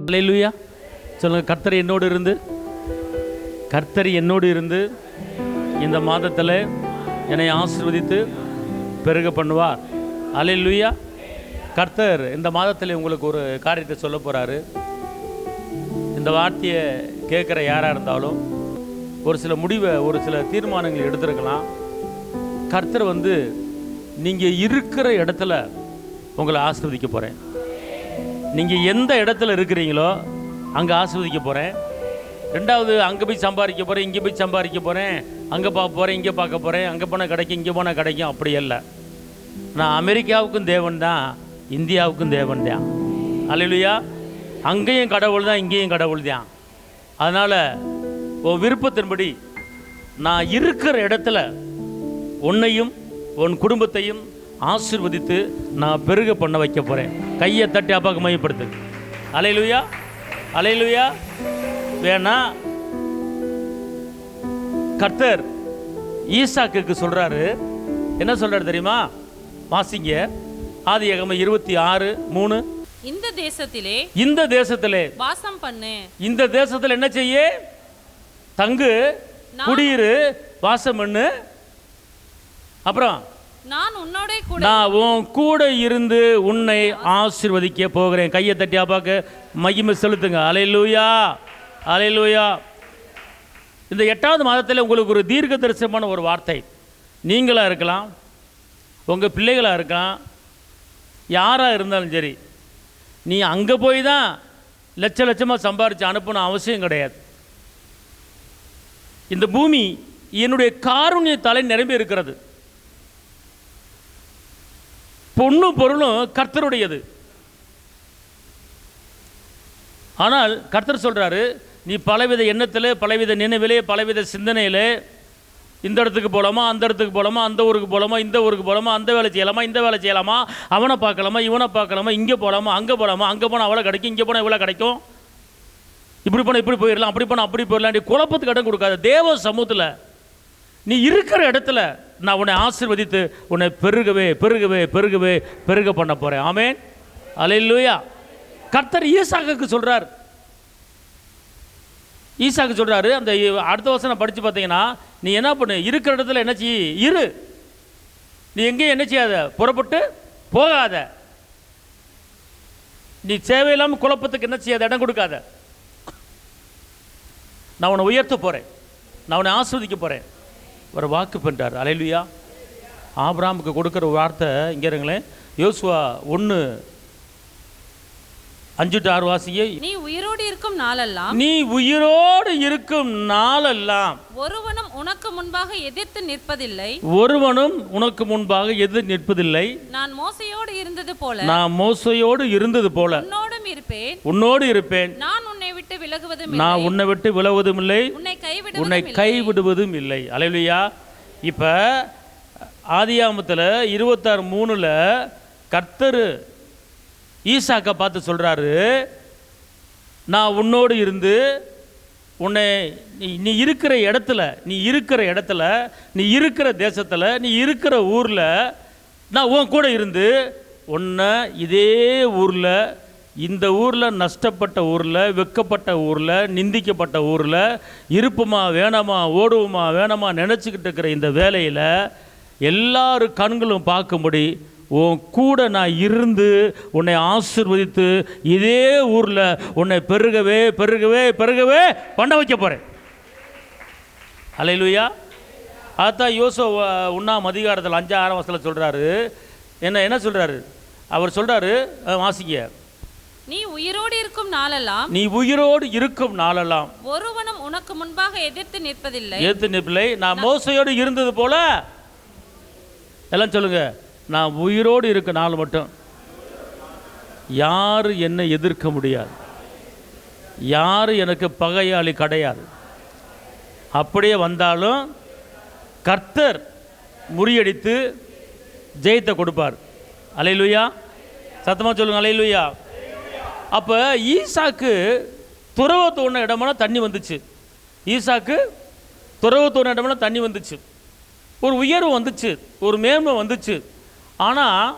அல்லேலூயா சொல்லுங்க. கர்த்தர் என்னோடு இருந்து இந்த மாதத்தில் என்னை ஆசீர்வதித்து பெருக பண்ணுவார். அல்லேலூயா. கர்த்தர் இந்த மாதத்தில் உங்களுக்கு ஒரு காரியத்தை சொல்ல போகிறாரு. இந்த வார்த்தையை கேட்குற யாராக இருந்தாலும் ஒரு சில முடிவை, ஒரு சில தீர்மானங்கள் எடுத்துருக்கலாம். கர்த்தர் நீங்கள் இருக்கிற இடத்துல உங்களை ஆசீர்வதிக்க போகிறேன். நீங்கள் எந்த இடத்துல இருக்கிறீங்களோ அங்கே ஆசீர்வதிக்க போகிறேன். ரெண்டாவது, அங்கே போய் சம்பாதிக்க போகிறேன், இங்கே போய் சம்பாதிக்க போகிறேன், அங்கே பார்க்க போகிறேன், இங்கே பார்க்க போகிறேன், அங்கே போனால் கிடைக்கும், இங்கே போனால் கிடைக்கும், அப்படி இல்லை. நான் அமெரிக்காவுக்கும் தேவன் தான், இந்தியாவுக்கும் தேவன் தான். அல்லேலூயா. அங்கேயும் கடவுள் தான், இங்கேயும் கடவுள் தான். அதனால் உன் விருப்பத்தின்படி நான் இருக்கிற இடத்துல உன்னையும் உன் குடும்பத்தையும் ஆசீர்வதித்து நான் பெருக பண்ண வைக்க போகிறேன். கையை தட்டி அப்பாவுக்கு மையப்படுத்து. அல்லேலூயா, அல்லேலூயா. வேணா கர்த்தர் ஈசாக்குக்கு சொல்றாரு. என்ன சொல்றாரு தெரியுமா? வாசிங்க. ஆதியாகமம் 26:3. இந்த தேசத்திலே வாசம் பண்ணு. இந்த தேசத்தில் என்ன செய்ய? தங்கு, குடியிரு, வாசம் பண்ணு. அப்புறம் நான் உன் கூட இருந்து உன்னை ஆசீர்வதிக்க போகிறேன். கையை தட்டி அப்பாக்கு மகிமை செலுத்துங்க. அல்லேலூயா, அல்லேலூயா. இந்த 8வது மாதத்தில் உங்களுக்கு ஒரு தீர்க்க தரிசனமான ஒரு வார்த்தை. நீங்களாக இருக்கலாம், உங்கள் பிள்ளைகளாக இருக்கலாம், யாராக இருந்தாலும் சரி, நீ அங்கே போய் தான் லட்சமாக சம்பாரித்து அனுப்பணும் அவசியம் கிடையாது. இந்த பூமி என்னுடைய காருண்யத்தாலே நிரம்பி இருக்கிறது. பொண்ணும் பொருளும் கர்த்தருடையது. ஆனால் கர்த்தர் சொல்கிறாரு, நீ பலவித எண்ணத்தில், பலவித நினைவிலே, பலவித சிந்தனையில் இந்த இடத்துக்கு போகலாமா, அந்த இடத்துக்கு போகலாமா, அந்த ஊருக்கு போகலாமா, இந்த ஊருக்கு போகலாமா, அந்த வேலை செய்யலாமா, இந்த வேலை செய்யலாமா, அவனை பார்க்கலாமா, இவனை பார்க்கலாமா, இங்கே போகலாமா, அங்கே போகலாமா, அங்கே போனால் அவ்வளோ கிடைக்கும், இங்கே போனால் இவ்வளோ கிடைக்கும், இப்படி போனால் இப்படி போயிடலாம், அப்படி போனால் அப்படி போயிடலாம். நீ குழப்பத்துக்கு இடம் கொடுக்காத. தேவ சமூகத்தில் நீ இருக்கிற இடத்துல நான் உன்னை ஆசீர்வதித்து உன்னை பெருகவே பெருகவே பெருகவே பெருக பண்ண போகிறேன். ஆமென், அல்லேலூயா. கர்த்தர் ஈசாக்குக்கு சொல்கிறார். ஈசாக்கு சொல்கிறாரு, அந்த அடுத்த வசனம் படித்து பார்த்தீங்கன்னா, நீ என்ன பண்ணு, இருக்கிற இடத்துல என்ன செய்ய, இரு. நீ எங்கேயும் என்ன செய்யாத, புறப்பட்டு போகாத. நீ தேவையில்லாமல் குழப்பத்துக்கு என்ன செய்யாத, இடம் கொடுக்காத. நான் உன்னை உயர்த்த போகிறேன், நான் உன்னை ஆஸ்வதிக்க போகிறேன். ஒரு வாக்கு பண்ணுறார். அல்லேலூயா. ஆபிரகாமுக்கு கொடுக்குற வார்த்தை இங்கே இருங்களேன். யோசுவா 1:5-6 வாசிங்க. நீ உயிரோடு இருக்கும் நாளெல்லாம், நீ உயிரோடு இருக்கும் நாளெல்லாம் ஒருவனும் உனக்கு முன்பாக எதிர்த்து நிற்பதில்லை, ஒருவனும் உனக்கு முன்பாக எதிர்த்து நிற்பதில்லை. நான் மோசையோடு இருந்தது போல, நான் மோசையோடு இருந்தது போல உன்னோடு இருப்பேன். நான் உன்னை விட்டு விலகுவதும் இல்லை, நான் உன்னை விட்டு விலகுவதும் இல்லை, உன்னை கைவிடுவதும் இல்லை. அல்லேலூயா. இப்போ ஆதியாகமத்தில் 26:3 கர்த்தர் ஈசாக்கை பார்த்து சொல்கிறாரு, நான் உன்னோடு இருந்து உன்னை நீ இருக்கிற இடத்துல, நீ இருக்கிற தேசத்தில், நீ இருக்கிற ஊரில் நான் உன் கூட இருந்து உன்னை இதே ஊரில், இந்த ஊரில், நஷ்டப்பட்ட ஊரில், வெக்கப்பட்ட ஊரில், நிந்திக்கப்பட்ட ஊரில் இருப்புமா வேணாமா, ஓடுவோமா வேணாமா நினச்சிக்கிட்டு இருக்கிற இந்த வேலையில் எல்லாரும் கண்களும் பார்க்கும்படி உன் கூட நான் இருந்து உன்னை ஆசீர்வதித்து இதே ஊரில் உன்னை பெருகவே பெருகவே பெருகவே பண்ண வைக்க போகிறேன். அல்லேலூயா. அதுதான் யோசுவா 1:6 5-6 சொல்கிறாரு. என்ன சொல்கிறாரு? அவர் சொல்கிறாரு, வாசிங்க. நீ உயிரோடு இருக்கும் நாளெல்லாம் ஒருவனும் உனக்கு முன்பாக எதிர்த்து நிற்பதில்லை. நான் மோசையோடு இருந்தது போல, எல்லாம் சொல்லுங்க, நான் உயிரோடு இருக்க நாள் மட்டும் யாரும் என்னை எதிர்க்க முடியாது, யாரும் எனக்கு பகையாளி கிடையாது. அப்படியே வந்தாலும் கர்த்தர் முறியடித்து ஜெயத்தை கொடுப்பார். அல்லேலூயா. சத்தமாக சொல்லுங்க, அல்லேலூயா. அப்போ ஈசாக்கு துறவு தோணுன இடமெல்லாம் தண்ணி வந்துச்சு. தண்ணி வந்துச்சு, ஒரு உயர்வு வந்துச்சு, ஒரு மேன்மை வந்துச்சு. ஆனால்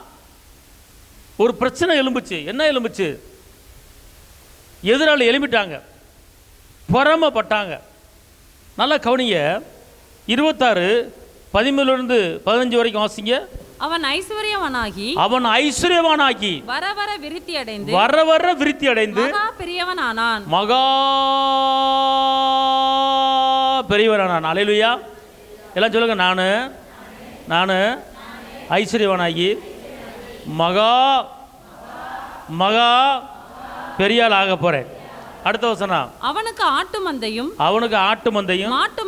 ஒரு பிரச்சனை எழும்புச்சு. என்ன எழும்புச்சு? எதிராளி எழுப்பிட்டாங்க, பொறாமைப்பட்டாங்க. நல்லா கவனிங்க, 26:13-15 வரைக்கும் வாசிங்க. அவன் ஐஸ்வர்யவானாகி வர வர விருத்தி அடைந்து மகா பெரியவனானான். அல்லேலூயா. எல்லாம் சொல்லுங்க, நான் ஐஸ்வர்யவானாகி மகா மகா பெரியாள் ஆக போறேன். அடுத்த வசனம், அவனுக்கு ஆட்டு மந்தையும் மாட்டு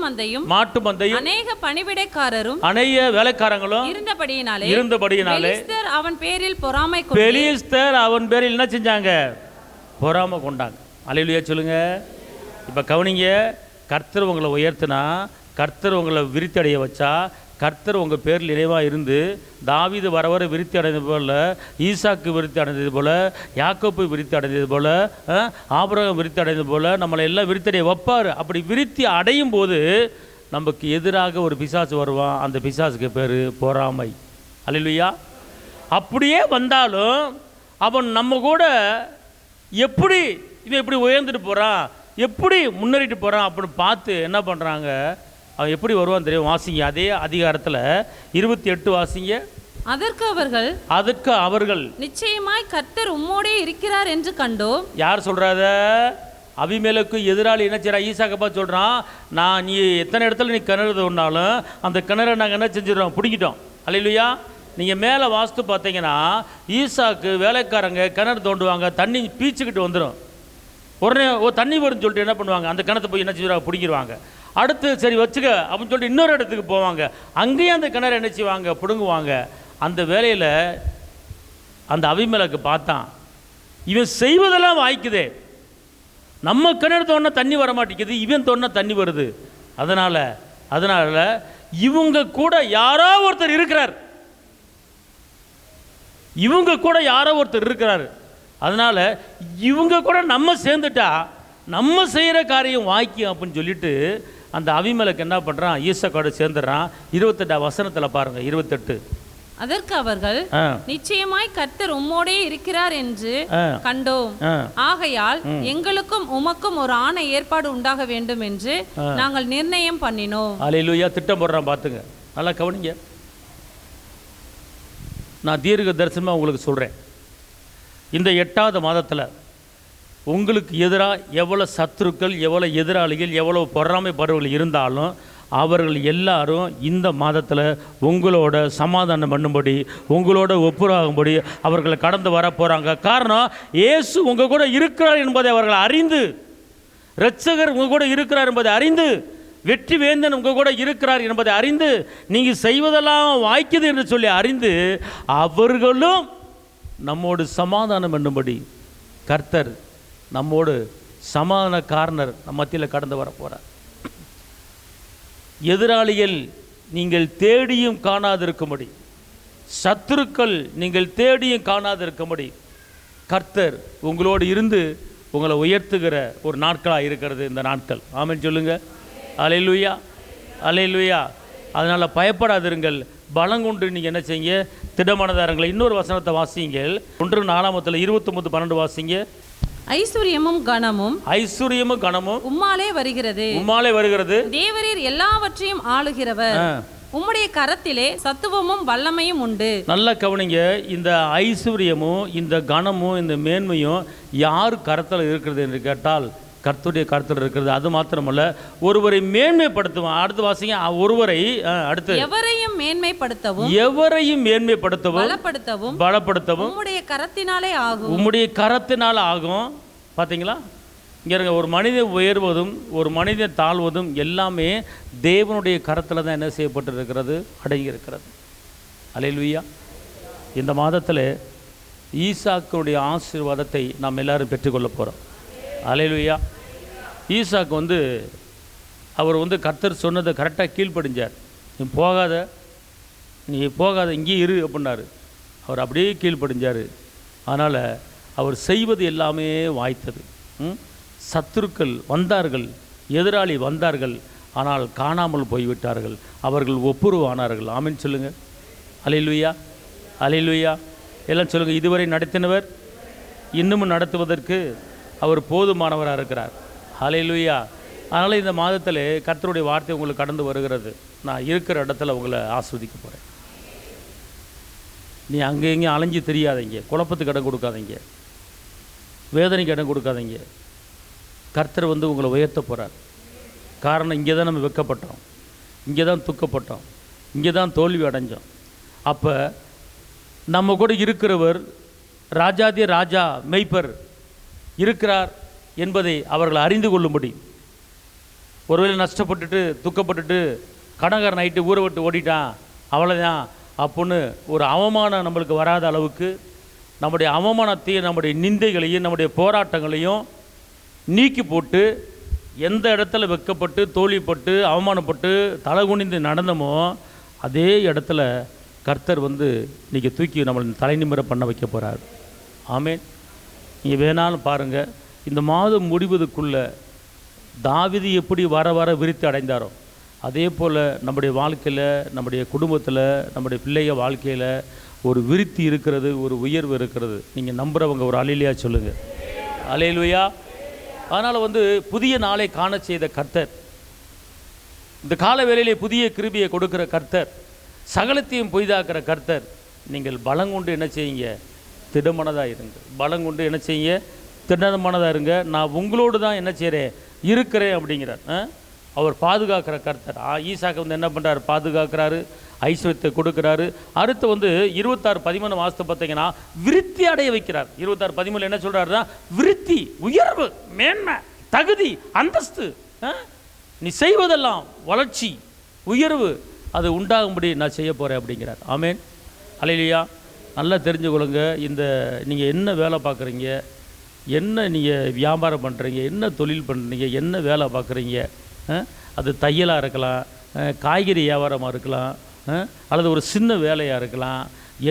மந்தையும் அநேக பணிவிடைக்காரரும் அநேக வேலைக்காரங்களும் இருந்தபடியினாலே அவன் பேரில் பெலிஸ்தர் அவன் பேரில் என்ன செஞ்சாங்க? பொறாமை கொண்டாங்க. அல்லேலூயா சொல்லுங்க. இப்ப கவனிங்க, கர்த்தர் உங்களை உயர்த்தினா, கர்த்தர் உங்களை விருத்தி அடைய வச்சா, கர்த்தர் உங்கள் பேரில் நினைவாக இருந்து தாவீது வர வர விருத்தி அடைந்தது போல், ஈசாக்கு விருத்தி அடைந்தது போல், யாக்கோப்பு விருத்தி அடைந்தது போல், ஆபிரகாம் விருத்தி அடைந்தது போல் நம்மளை எல்லாம் விருத்தி அடைய வைப்பார். அப்படி விருத்தி அடையும் போது நமக்கு எதிராக ஒரு பிசாசு வருவான். அந்த பிசாசுக்கு பேர் பொறாமை. அல்லேலூயா. அப்படியே வந்தாலும் அவன் நம்ம கூட இவன் எப்படி உயர்ந்துட்டு போகிறான், எப்படி முன்னேறிட்டு போகிறான் அப்படின்னு பார்த்து என்ன பண்ணுறாங்க, அவன் எப்படி வருவான் தெரியும். வாசிங்க, அதே அதிகாரத்தில் 28 வாசிங்க. அதற்கு அவர்கள் நிச்சயமாய் கர்த்தர் உம்மோடே இருக்கிறார் என்று கண்டோம். யார் சொல்றாத? அபிமெலேக்கு எதிராளி என்ன செய்யறான்? ஈசாக்கப்பா சொல்றான், நீ எத்தனை இடத்துல நீ கிணறு தோண்டினாலும் அந்த கிணறை நாங்கள் என்ன செஞ்சிடறோம்? பிடிக்கிட்டோம். அல்லேலூயா. நீங்கள் மேலே வாஸ்து பார்த்தீங்கன்னா, ஈசாக்கு வேலைக்காரங்க கிணறு தோண்டுவாங்க, தண்ணி பீச்சுக்கிட்டு வந்துடும். உடனே தண்ணி வரும்னு சொல்லிட்டு என்ன பண்ணுவாங்க? அந்த கிணத்தை போய் என்ன செஞ்சுருவாங்க? பிடிக்கிடுவாங்க. அடுத்து சரி வச்சுக்க அப்படின்னு சொல்லிட்டு இன்னொரு இடத்துக்கு போவாங்க. அங்கேயும் அந்த கிணறு என்ன செய்வாங்க? பிடுங்குவாங்க. அந்த வேலையில் அந்த அபிமெலேக்கு பார்த்தான், இவன் செய்வதெல்லாம் வாய்க்குதே, நம்ம கிணறு தோண்டினா தண்ணி வர மாட்டேங்குது, இவன் தோண்டினா தண்ணி வருது. அதனால் இவங்க கூட யாரோ ஒருத்தர் இருக்கிறார். அதனால் இவங்க கூட நம்ம சேர்ந்துட்டா நம்ம செய்கிற காரியம் வாய்க்கும் அப்படின்னு சொல்லிட்டு அந்த அபிமெலேக்கு என்ன பண்ணுறான்? ஈசாக்கோட சேர்ந்துடுறான். 28 வசனத்தில் பாருங்க. 28. அதற்கு அவர்கள் நிச்சயமாய் கர்த்தர் உம்மோடே இருக்கிறார் என்று கண்டோம். ஆகையால் எங்களுக்கும் உமக்கும் ஒரு ஆணை ஏற்பாடு உண்டாக வேண்டும் என்று நாங்கள் நிர்ணயம் பண்ணினோம். அல்லேலூயா. திட்டம் போடுறான். பார்த்துங்க, நல்லா கவனிங்க. நான் தீர்க்க தரிசனமாக உங்களுக்கு சொல்கிறேன், இந்த 8வது மாதத்தில் உங்களுக்கு எதிராக எவ்வளோ சத்துருக்கள், எவ்வளோ எதிராளிகள், எவ்வளோ பொறாமைப்படுறவர்கள் இருந்தாலும் அவர்கள் எல்லாரும் இந்த மாதத்தில் உங்களோட சமாதானம் பண்ணும்படி, உங்களோட ஒப்புராகும்படி அவர்களை கடந்து வர போகிறாங்க. காரணம், இயேசு உங்கள் கூட இருக்கிறார் என்பதை அவர்கள் அறிந்து, இரட்சகர் உங்கள் கூட இருக்கிறார் என்பதை அறிந்து, வெற்றி வேந்தன் உங்கள் கூட இருக்கிறார் என்பதை அறிந்து, நீங்கள் செய்வதெல்லாம் வாய்க்குது என்று சொல்லி அறிந்து அவர்களும் நம்மோடு சமாதானம் பண்ணும்படி கர்த்தர் நம்மோடு சமாதான காரணர் நம்ம மத்தியில் கடந்து வர போகிறார். எதிராளிகள் நீங்கள் தேடியும் காணாதிருக்கும்படி, சத்துருக்கள் நீங்கள் தேடியும் காணாதிருக்கும்படி கர்த்தர் உங்களோடு இருந்து உங்களை உயர்த்துகிற ஒரு நாட்களாக இருக்கிறது இந்த நாட்கள். ஆமென் சொல்லுங்க. அல்லேலூயா, அல்லேலூயா. அதனால் பயப்படாதிருங்கள், பலங்கொண்டு நீங்கள் என்ன செய்யுங்க? திடமனதாரங்களை. இன்னொரு வசனத்தை வாசிங்கள். 1 29-12 வாசிங்க. ஐஸ்வர்யமும் கனமும் உம்மாலே வருகிறது. தேவரீர் எல்லாவற்றையும் ஆளுகிறவர். உம்முடைய கரத்திலே சத்துவமும் வல்லமையும் உண்டு. நல்லா கவனிங்க. இந்த ஐஸ்வர்யமும் இந்த கனமும் இந்த மேன்மையும் யார் கரத்தில் இருக்கிறது என்று கேட்டால் கர்த்தருடைய கருத்தில் இருக்கிறது. அது மாத்திரமல்ல, ஒருவரை மேன்மைப்படுத்துவோம். அடுத்து வாசிங்க. ஒருவரை அடுத்து எவரையும் மேன்மைப்படுத்தவும் பலப்படுத்தவும் உம்முடைய கரத்தினால ஆகும். பார்த்தீங்களா? இங்கே இருங்க. ஒரு மனிதன் உயர்வதும் ஒரு மனிதன் தாழ்வதும் எல்லாமே தேவனுடைய கரத்தில் தான் என்ன செய்யப்பட்டிருக்கிறது? அடங்கி இருக்கிறது. அல்லேலூயா. இந்த மாதத்தில் ஈசாக்குடைய ஆசீர்வாதத்தை நாம் எல்லாரும் பெற்றுக்கொள்ள போகிறோம். அல்லேலூயா. ஈசாக்கு அவர் கர்த்தர் சொன்னதை கரெக்டாக கீழ்ப்படிஞ்சார். நீ போகாத இங்கே இரு அப்படின்னாரு. அவர் அப்படியே கீழ்ப்படிஞ்சார். அதனால் அவர் செய்வது எல்லாமே வாய்த்தது. சத்துருக்கள் வந்தார்கள், எதிராளி வந்தார்கள், ஆனால் காணாமல் போய்விட்டார்கள். அவர்கள் ஒப்புரவானார்கள். ஆமென் சொல்லுங்கள். அல்லேலூயா, அல்லேலூயா. எல்லாம் சொல்லுங்கள். இதுவரை நடத்தினவர் இன்னமும் நடத்துவதற்கு அவர் போதுமானவராக இருக்கிறார். ஹல்லேலூயா. அதனால் இந்த மாதத்தில் கர்த்தருடைய வார்த்தை உங்களுக்கு கடந்து வருகிறது. நான் இருக்கிற இடத்துல உங்களை ஆஸ்வதிக்க போகிறேன். நீ அங்கே எங்கேயும் அலைஞ்சு தெரியாதீங்க, குழப்பத்துக்கு இடம் கொடுக்காதீங்க, வேதனைக்கு இடம் கொடுக்காதீங்க. கர்த்தர் உங்களை உயர்த்த போகிறார். காரணம், இங்கே தான் நம்ம வெட்கப்பட்டோம், இங்கே தான் துக்கப்பட்டோம், இங்கே தான் தோல்வி அடைஞ்சோம். அப்போ நம்ம கூட இருக்கிறவர் ராஜாதி ராஜா மெய்ப்பர் இருக்கிறார் என்பதை அவர்கள் அறிந்து கொள்ளும்படி. ஒருவேளை நஷ்டப்பட்டுட்டு துக்கப்பட்டுட்டு கடங்கார நைட்டு ஊரை விட்டு ஓடிட்டான் அவ்வளோதான் அப்புடின்னு ஒரு அவமானம் நம்மளுக்கு வராத அளவுக்கு நம்முடைய அவமானத்தையும் நம்முடைய நிந்தைகளையும் நம்முடைய போராட்டங்களையும் நீக்கி போட்டு, எந்த இடத்துல வெட்கப்பட்டு தோல்விப்பட்டு அவமானப்பட்டு தலை குனிந்து நடந்தமோ அதே இடத்துல கர்த்தர் இன்றைக்கி தூக்கி நம்மளை தலை நிமிர பண்ண வைக்க போகிறார். ஆமேன். நீங்கள் வேணாலும் பாருங்கள், இந்த மாதம் முடிவதுக்குள்ளே தாவீது எப்படி வர வர விருத்தி அடைந்தாரோ அதே போல் நம்முடைய வாழ்க்கையில், நம்முடைய குடும்பத்தில், நம்முடைய பிள்ளைய வாழ்க்கையில் ஒரு விருத்தி இருக்கிறது, ஒரு உயர்வு இருக்கிறது. நீங்கள் நம்புகிறவங்க ஒரு அல்லேலூயா சொல்லுங்கள். அல்லேலூயா. அதனால் புதிய நாளை காண செய்த கர்த்தர், இந்த கால வேளையிலே புதிய கிருபையை கொடுக்குற கர்த்தர், சகலத்தையும் பொய்தாக்குற கர்த்தர். நீங்கள் பலங்கொண்டு என்ன செய்யுங்க? திடமனதாக இருங்க. பலங்கொண்டு என்ன செய்யுங்க? திடமனதாக இருங்க. நான் உங்களோடு தான் என்ன செய்கிறேன்? இருக்கிறேன் அப்படிங்கிறார். அவர் பாதுகாக்கிற கர்த்தர். ஈசாக்கு என்ன பண்ணுறாரு? பாதுகாக்கிறாரு, ஐஸ்வர்யத்தை கொடுக்குறாரு. அடுத்து 26:13 வாசத்தை பார்த்தீங்கன்னா விருத்தி அடைய வைக்கிறார். 26:13 என்ன சொல்கிறாருன்னா, விருத்தி, உயர்வு, மேன்மை, தகுதி, அந்தஸ்து, நீ செய்வதெல்லாம் வளர்ச்சி, உயர்வு அது உண்டாகும்படி நான் செய்ய போகிறேன் அப்படிங்கிறார். ஆமேன். அல்லேலூயா. நல்லா தெரிஞ்சுக்கொள்ளுங்க. இந்த நீங்கள் என்ன வேலை பார்க்குறீங்க, என்ன நீங்கள் வியாபாரம் பண்ணுறீங்க, என்ன தொழில் பண்ணுறீங்க, என்ன வேலை பார்க்குறீங்க, அது தையலாக இருக்கலாம், காய்கறி வியாபாரமாக இருக்கலாம், அல்லது ஒரு சின்ன வேலையாக இருக்கலாம்.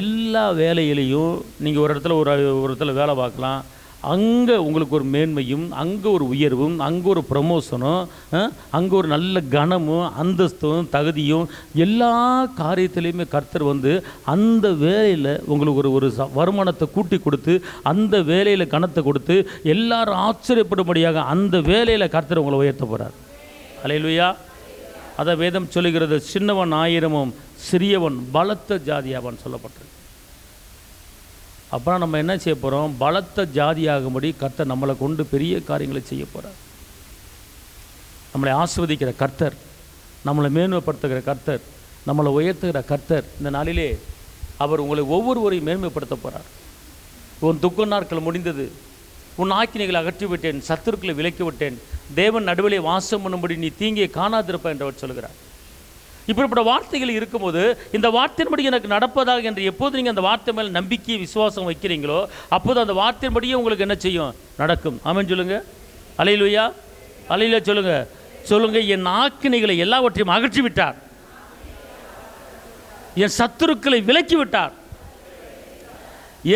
எல்லா வேலையிலையும் நீங்கள் ஒரு இடத்துல வேலை பார்க்கலாம். அங்கே உங்களுக்கு ஒரு மேன்மையும், அங்கே ஒரு உயர்வும், அங்கே ஒரு ப்ரமோஷனும், அங்கே ஒரு நல்ல கனமும் அந்தஸ்தும் தகுதியும் எல்லா காரியத்திலையுமே கர்த்தர் அந்த வேலையில் உங்களுக்கு ஒரு வருமானத்தை கூட்டி கொடுத்து, அந்த வேலையில் கனத்தை கொடுத்து எல்லாரும் ஆச்சரியப்படும்படியாக அந்த வேலையில் கர்த்தர் உங்களை உயர்த்த போகிறார். அல்லேலூயா. அதை வேதம் சொல்லுகிறது, சின்னவன் 1000 சிறியவன் பலத்த ஜாதியாவான் சொல்லப்பட்டிருக்கு. அப்புறம் நம்ம என்ன செய்ய போகிறோம்? பலத்த ஜாதியாகும்படி கர்த்தர் நம்மளை கொண்டு பெரிய காரியங்களை செய்ய போகிறார். நம்மளை ஆசீர்வதிக்கிற கர்த்தர், நம்மளை மேன்மைப்படுத்துகிற கர்த்தர், நம்மளை உயர்த்துகிற கர்த்தர். இந்த நாளிலே அவர் உங்களை ஒவ்வொருவரையும் மேன்மைப்படுத்த போகிறார். உன் துக்க நாட்கள் முடிந்தது, உன் ஆக்கினைகளை அகற்றிவிட்டேன், சத்துருக்களை விலக்கி விட்டேன், தேவன் நடுவிலே வாசம் பண்ணும்படி நீ தீங்கியை காணாதிருப்ப என்றவர் சொல்கிறார். இப்படிப்பட்ட வார்த்தைகள் இருக்கும்போது இந்த வார்த்தையின்படி எனக்கு நடப்பதாக என்று எப்போது நீங்கள் அந்த வார்த்தை மேலே நம்பிக்கை விசுவாசம் வைக்கிறீங்களோ அப்போது அந்த வார்த்தையின்படியே உங்களுக்கு என்ன செய்யும்? நடக்கும். ஆமென் சொல்லுங்க. அல்லேலூயா. அல்லேலூயா சொல்லுங்க. சொல்லுங்க. என் ஆக்கினைகளை எல்லாவற்றையும் அகற்றி விட்டார், என் சத்துருக்களை விலக்கி விட்டார்,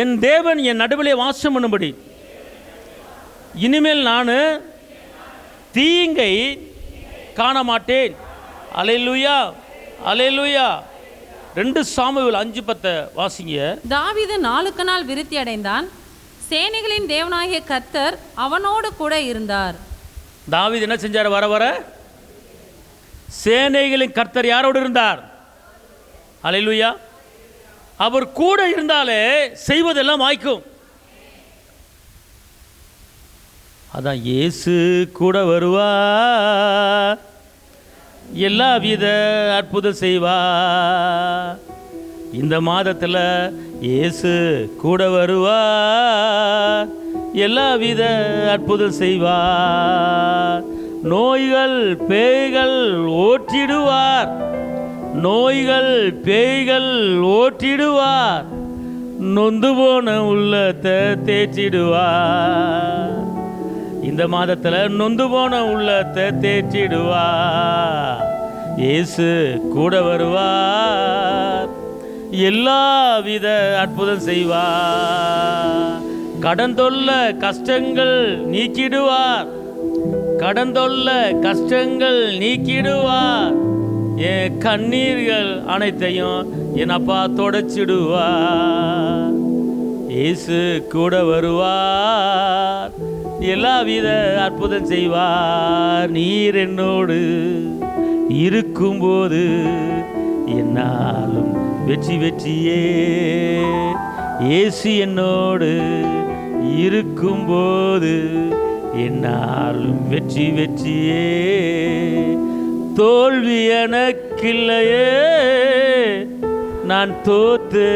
என் தேவன் என் நடுவிலே வாசம் பண்ணும்படி இனிமேல் நான் தீங்கை காண மாட்டேன். அல்லேலூயா. அல்லேலூயா. 2 சாமுவேல் 5:10 வாசிங்க. தாவீது நாளுக்கு நாள் விருத்தி அடைந்தான், சேனைகளின் தேவனாகிய கர்த்தர் அவனோடு கூட இருந்தார். தாவீது என்ன செஞ்சார்? வர வர சேனைகளின் கர்த்தர் யாரோடு இருந்தார்? அல்லேலூயா. அவர் கூட இருந்தாலே செய்வதெல்லாம் வாய்க்கும். அதான் இயேசு கூட வருவார், எல்லா வித அற்புதம் செய்வார். இந்த மாதத்தில் இயேசு கூட வருவார், எல்லா வித அற்புதம் செய்வார். நோய்கள் பேய்கள் ஓட்டிடுவார், நோய்கள் பேய்கள் ஓட்டிடுவார், நொந்து போன உள்ளத்தை தேற்றிடுவார். இந்த மாதத்தில் நொந்து போன உள்ளத்தை தேற்றிடுவார். இயேசு கூட வருவார், எல்லா வித அற்புதம் செய்வார். கடன் தொல்ல கஷ்டங்கள் நீக்கிடுவார், கடன் தொல்ல கஷ்டங்கள் நீக்கிடுவார். என் கண்ணீர்கள் அனைத்தையும் என் அப்பா தொடச்சிடுவார். இயேசு கூட வருவார், எல்லாவித அற்புதம் செய்வார். நீர் என்னோடு இருக்கும்போது என்னாலும் வெற்றி வெற்றியே. இயேசு என்னோடு இருக்கும்போது என்னாலும் வெற்றி வெற்றியே. தோல்வி எனக்கில்லையே, நான் தோத்து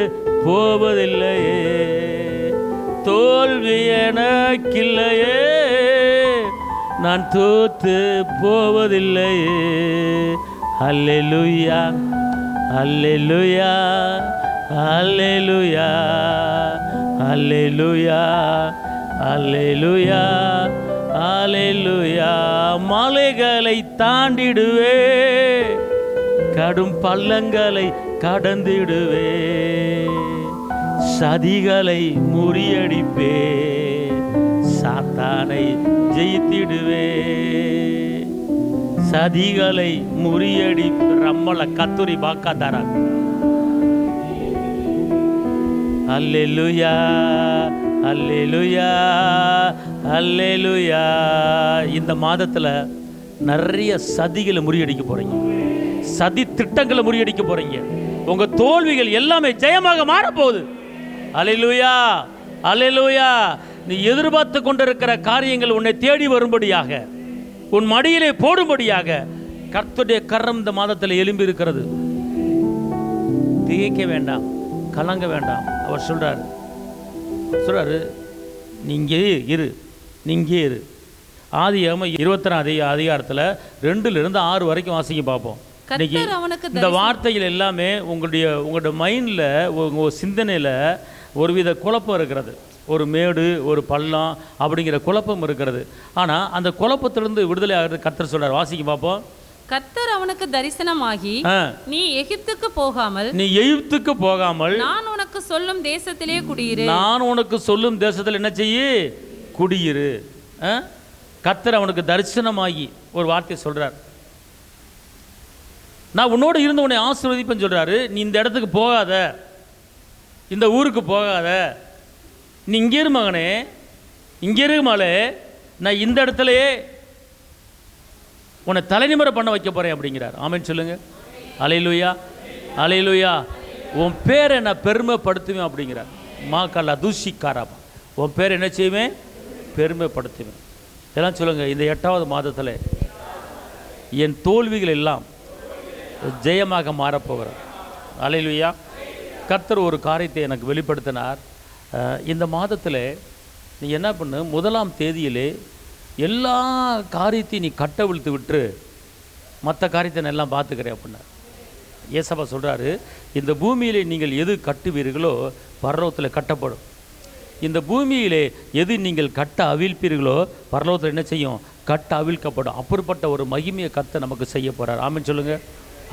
போவதில்லையே. தோல்வி எனக்கில்லையே, நான் தோத்து போவதில்லையே. அல்லேலூயா அல்லேலூயா அல்லேலூயா அல்லேலூயா அல்லேலூயா அல்லேலூயா. மலைகளை தாண்டிடுவே, கடும் பள்ளங்களை கடந்திடுவே, சதிகளை முறியடிப்பே, சாத்தானை ஜெயித்திடுவே. சதிகளை முறியடி ரம்மல கத்துரி பாக்காதார. அல்லேலூயா அல்லேலூயா அல்லேலூயா. இந்த மாதத்தில் நிறைய சதிகளை முறியடிக்க போறீங்க, சதி திட்டங்களை முறியடிக்க போறீங்க. உங்க தோல்விகள் எல்லாமே ஜெயமாக மாறப்போகுது. அல்லேலூயா அல்லேலூயா. நீ எதிர்பார்த்து கொண்டிருக்கிற காரியங்கள் உன்னை தேடி வரும்படியாக, உன் மடியிலே போடும்படியாக கர்த்தருடைய கரம் இந்த மாதத்தில் எழும்பி இருக்கிறது. திகைக்க வேண்டாம், கலங்க வேண்டாம். அவர் சொல்றாரு நீங்கே இரு, நீங்கே இரு. ஆதியாகமம் 21 அதிகாரத்தில் 2-6 வரைக்கும் வாசிக்க பார்ப்போம். இன்னைக்கு இந்த வார்த்தைகள் எல்லாமே உங்களுடைய மைண்டில், உங்கள் சிந்தனையில் ஒருவித குழப்பம் இருக்கிறது. ஒரு மேடு, ஒரு பள்ளம் அப்படிங்கிற குழப்பம் இருக்கிறது. ஆனால் அந்த குழப்பத்திலிருந்து விடுதலை ஆகிறது கர்த்தர் சொல்றார். வாசிக்க பார்ப்போம். கர்த்தர் அவனுக்கு தரிசனமாகி, நீ எகிப்துக்கு போகாமல் நான் உனக்கு சொல்லும் தேசத்திலே குடியிரு. நான் உனக்கு சொல்லும் தேசத்தில் என்ன செய்ய? குடியிரு. கர்த்தர் அவனுக்கு தரிசனமாகி ஒரு வார்த்தை சொல்றார். நான் உன்னோடு இருந்து உன்னை ஆசீர்வதிப்பேன்னு சொல்றாரு. நீ இந்த இடத்துக்கு போகாத, இந்த ஊருக்கு போகாத, நீ இங்கே இரு மகனே, இங்கே இரு மகளே, நான் இந்த இடத்துலையே உன்னை தலைநிமிர பண்ண வைக்க போறேன் அப்படிங்கிறார். ஆமென் சொல்லுங்க. அல்லேலூயா அல்லேலூயா. உன் பேரை நான் பெருமைப்படுத்துவேன் அப்படிங்கிறார். மாக்கல்லா தூஷிக்காராமா, உன் பேரை என்ன செய்வேன்? பெருமைப்படுத்துவேன். எல்லாம் சொல்லுங்க. இந்த 8வது மாதத்தில் என் தோல்விகள் எல்லாம் ஜெயமாக மாறப்போகிறார். அல்லேலூயா. கர்த்தர் ஒரு காரியத்தை எனக்கு வெளிப்படுத்தினார். இந்த மாதத்தில் நீ என்ன பண்ணு, 1ஆம் தேதியிலே எல்லா காரியத்தையும் நீ கட்டவிழ்த்து விட்டு மற்ற காரியத்தை நான் எல்லாம் பார்த்துக்கிறேன் அப்படின்னார். ஏசப்பா சொல்கிறாரு, இந்த பூமியிலே நீங்கள் எது கட்டுவீர்களோ பரலோகத்தில் கட்டப்படும். இந்த பூமியிலே எது நீங்கள் கட்ட அவிழ்ப்பீர்களோ பரலோகத்தில் என்ன செய்யும்? கட்ட அவிழ்க்கப்படும். அப்படிப்பட்ட ஒரு மகிமையை கர்த்தர் நமக்கு செய்ய போகிறார். ஆமென் சொல்லுங்கள்.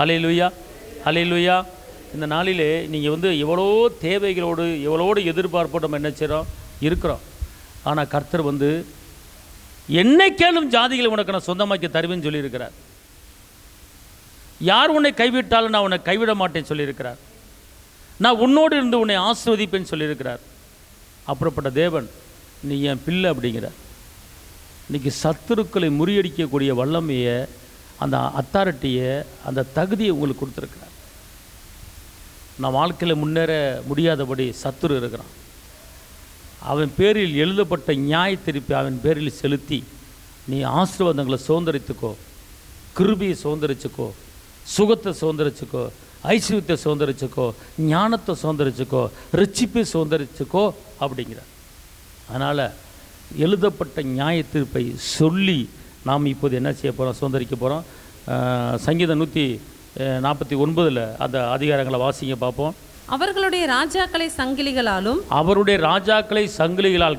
அல்லேலூயா அல்லேலூயா. இந்த நாளிலே நீங்கள் எவ்வளோ தேவைகளோடு, எவ்வளோடு எதிர்பார்ப்போடு நம்ம என்ன செய்கிறோம்? இருக்கிறோம். ஆனால் கர்த்தர் என்னைக்கேனும் ஜாதிகளை உனக்கு நான் சொந்தமாக்கி தருவேன்னு சொல்லியிருக்கிறார். யார் உன்னை கைவிட்டாலும் நான் உன்னை கைவிட மாட்டேன்னு சொல்லியிருக்கிறார். நான் உன்னோடு இருந்து உன்னை ஆசீர்வதிப்பேன்னு சொல்லியிருக்கிறார். அப்படிப்பட்ட தேவன் நீ என் பிள்ளை அப்படிங்கிறார். இன்றைக்கி சத்துருக்களை முறியடிக்கக்கூடிய வல்லமையை, அந்த அத்தாரிட்டியை, அந்த தகுதியை உங்களுக்கு கொடுத்துருக்கிறார். நான் வாழ்க்கையில் முன்னேற முடியாதபடி சத்துரு இருக்கிறான். அவன் பேரில் எழுதப்பட்ட நியாய தீர்ப்பை அவன் பேரில் செலுத்தி நீ ஆசீர்வாதங்களை சுதந்திரித்துக்கோ, கிருபையை சுதந்திரிச்சுக்கோ, சுகத்தை சுதந்திரிச்சுக்கோ, ஐஸ்வர்யத்தை சுதந்திரிச்சுக்கோ, ஞானத்தை சுதந்திரிச்சுக்கோ, ரட்சிப்பை சுதந்திரிச்சுக்கோ அப்படிங்கிறார். அதனால் எழுதப்பட்ட நியாய தீர்ப்பை சொல்லி நாம் இப்போது என்ன செய்ய போகிறோம்? சுதந்திரிக்க போகிறோம். சங்கீதம் 149 அந்த அதிகாரங்களை வாசிங்க பார்ப்போம். அவர்களுடைய ராஜாக்களை சங்கிலிகளால்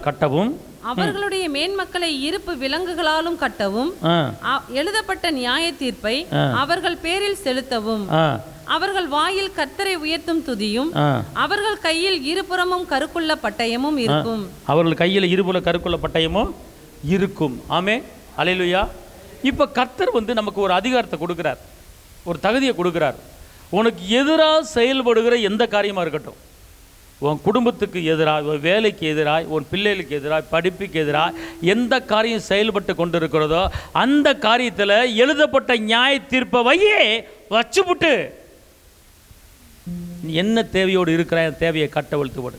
கட்டவும், அவர்களுடைய மேன்மக்களை இருப்பு விலங்குகளாலும் கட்டவும், எழுதப்பட்ட நியாய தீர்ப்பை அவர்கள் பேரில் செலுத்தவும், அவர்கள் வாயில் கர்த்தரை உயர்த்தும் துதியும், அவர்கள் கையில் இருபுறமும் கருக்குள்ள பட்டயமும் இருக்கும். அவர்கள் கையில் இருபுற கருக்குள்ள பட்டயமும் இருக்கும். ஆமே அல்லேலூயா. இப்போ கர்த்தர் நமக்கு ஒரு அதிகாரத்தை கொடுக்கிறார், ஒரு தகுதியை கொடுக்கிறார். உனக்கு எதிராக செயல்படுகிற எந்த காரியமாக இருக்கட்டும், உன் குடும்பத்துக்கு எதிராக, உன் வேலைக்கு எதிராக, உன் பிள்ளைகளுக்கு எதிராக, படிப்புக்கு எதிராக எந்த காரியம் செயல்பட்டு கொண்டு இருக்கிறதோ அந்த காரியத்தில் எழுதப்பட்ட நியாய தீர்ப்பை வச்சுவிட்டு என்ன தேவையோடு இருக்கிற தேவையை கட்டவிழ்த்து விடு.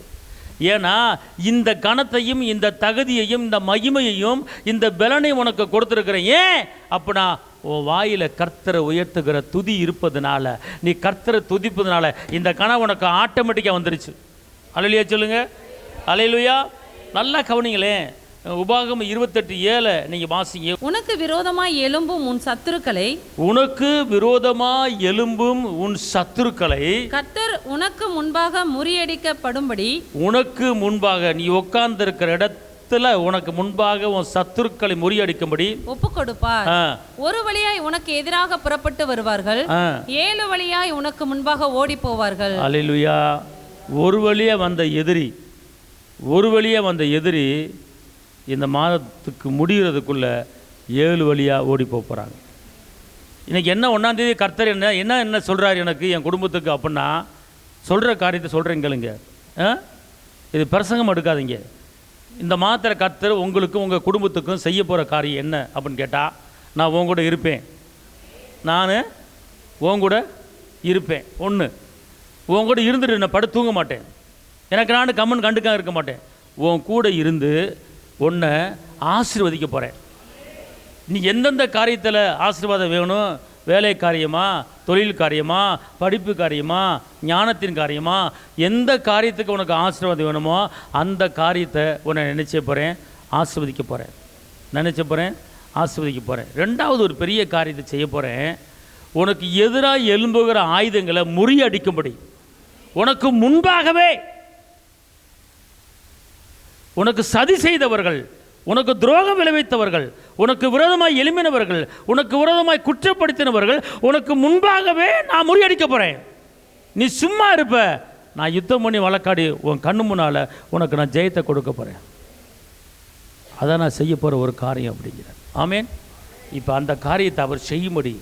ஏன்னா இந்த கணத்தையும் இந்த தகுதியையும் இந்த மகிமையையும் இந்த பலனை உனக்கு கொடுத்துருக்கிறேன். ஏன் அப்படின்னா உன் வாயில் கர்த்தரை உயர்த்துகிற துதி இருப்பதுனால, நீ கர்த்தரை துதிப்பதுனால இந்த கணம் உனக்கு ஆட்டோமேட்டிக்காக வந்துருச்சு. அல்லேலூயா சொல்லுங்க. அல்லேலூயா. நல்லா கவனிங்களேன். உபாகமம் 28:7 நீங்க வாசிங்க. உனக்கு விரோதமாய் எழும்பும் உன் சத்துருக்களை, உனக்கு விரோதமாய் எழும்பும் உன் சத்துருக்களை கர்த்தர் உனக்கு முன்பாக முறியடிக்கப்படும்படி, உனக்கு முன்பாக நீ உட்கார்ந்து இருக்கிற இடத்துல உனக்கு முன்பாக உன் சத்துருக்களை முறியடிக்கும்படி ஒப்பு கொடுப்பார். ஒரு வழியாய் உனக்கு எதிராக புறப்பட்டு வருவார்கள், 7 வழியாய் உனக்கு முன்பாக ஓடி போவார்கள். அல்லேலூயா. ஒரு வழியா வந்த எதிரி இந்த மாதத்துக்கு முடிகிறதுக்குள்ள 7 வழியாக ஓடி போகிறாங்க. இன்றைக்கி என்ன 1ஆம் தேதி கர்த்தர் என்ன சொல்கிறார் எனக்கு, என் குடும்பத்துக்கு அப்படின்னா சொல்கிற காரியத்தை சொல்கிறீங்களுங்க. இது பிரசங்கம் எடுக்காதீங்க. இந்த மாதத்தில் கர்த்தர் உங்களுக்கும் உங்கள் குடும்பத்துக்கும் செய்ய போகிற காரியம் என்ன அப்படின்னு கேட்டால், நான் உன் கூட இருப்பேன். நான் உன் கூட இருப்பேன். ஒன்று, உன் கூட இருந்துட்டு நான் படுத்து தூங்க மாட்டேன். எனக்கு நான் கம்மன் கண்டுக்காக இருக்க மாட்டேன். உன் கூட இருந்து உன்னை ஆசீர்வதிக்க போகிறேன். நீ எந்தெந்த காரியத்தில் ஆசீர்வாதம் வேணும், வேலை காரியமா, தொழில் காரியமா, படிப்பு காரியமா, ஞானத்தின் காரியமா, எந்த காரியத்துக்கு உனக்கு ஆசீர்வாதம் வேணுமோ அந்த காரியத்தை உன்னை நினைச்ச போகிறேன், ஆசீர்வதிக்க போகிறேன். ஆசீர்வதிக்க போகிறேன். 2வது ஒரு பெரிய காரியத்தை செய்ய போகிறேன். உனக்கு எதிராக எழும்புகிற ஆயுதங்களை முறியடிக்கும்படி, உனக்கு முன்பாகவே உனக்கு சதி செய்தவர்கள், உனக்கு துரோகம் விளைவித்தவர்கள், உனக்கு விரோதமாய் எழும்பினவர்கள், உனக்கு விரோதமாய் குற்றப்படுத்தினவர்கள் உனக்கு முன்பாகவே நான் முறியடிக்க போகிறேன். நீ சும்மா இருப்ப, நான் யுத்தம் பண்ணி வழக்காடி உன் கண்ணு முன்னால் உனக்கு நான் ஜெயத்தை கொடுக்க போகிறேன். அதான் நான் செய்ய போகிற ஒரு காரியம் அப்படிங்கிறேன். ஆமேன். இப்போ அந்த காரியத்தை அவர் செய்யும்படி